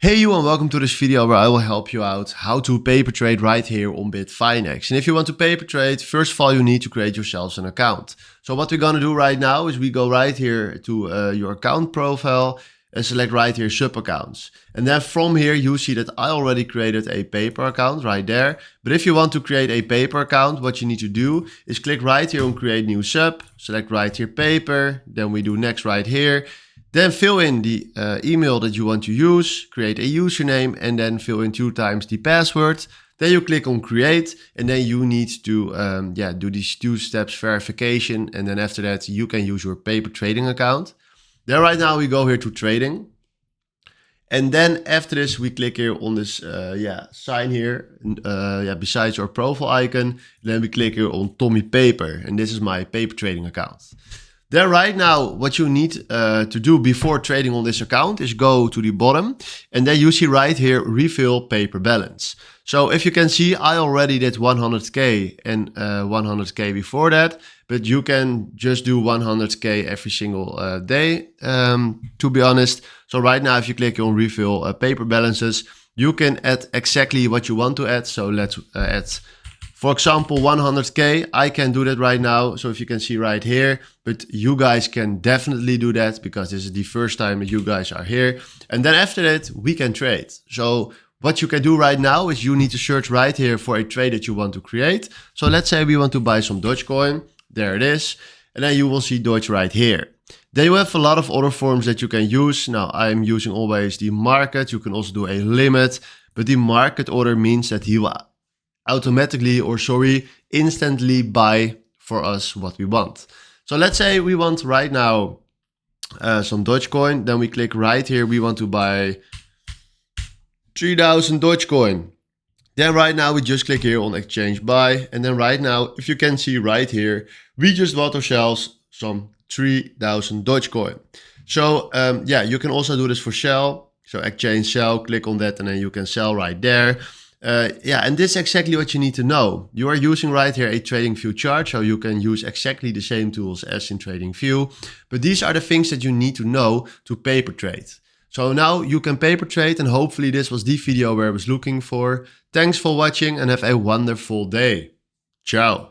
Hey you and welcome to this video where I will help you out how to paper trade right here on Bitfinex. And if you want to paper trade, first of all you need to create yourselves an account. So what we're gonna do right now is we go right here to your account profile and select right here sub accounts. And then from here you see that I already created a paper account right there. But if you want to create a paper account, what you need to do is click right here on create new sub, select right here paper, then we do next right here. Then fill in the email that you want to use, create a username, and then fill in 2 times the password. Then you click on create, and then you need to do these 2 steps verification. And then after that, you can use your paper trading account. Then right now we go here to trading. And then after this, we click here on this sign here, besides our profile icon. Then we click here on Tommy Paper, and this is my paper trading account. Then right now, what you need to do before trading on this account is go to the bottom and then you see right here, refill paper balance. So if you can see, I already did 100K and 100K before that, but you can just do 100K every single day, to be honest. So right now, if you click on refill paper balances, you can add exactly what you want to add. So let's add, for example, 100K, I can do that right now. So if you can see right here, but you guys can definitely do that because this is the first time that you guys are here. And then after that, we can trade. So what you can do right now is you need to search right here for a trade that you want to create. So let's say we want to buy some Dogecoin. There it is. And then you will see Doge right here. Then you have a lot of other forms that you can use. Now I'm using always the market. You can also do a limit, but the market order means that he will automatically instantly buy for us what we want. So let's say we want right now some Dogecoin. Then we click right here. We want to buy 3000 Dogecoin. Then right now we just click here on exchange buy. And then right now, if you can see right here, we just bought ourselves some 3000 Dogecoin. So you can also do this for sell. So exchange sell, click on that and then you can sell right there. And this is exactly what you need to know. You are using right here a TradingView chart, so you can use exactly the same tools as in TradingView. But these are the things that you need to know to paper trade. So now you can paper trade, and hopefully this was the video where I was looking for. Thanks for watching and have a wonderful day. Ciao.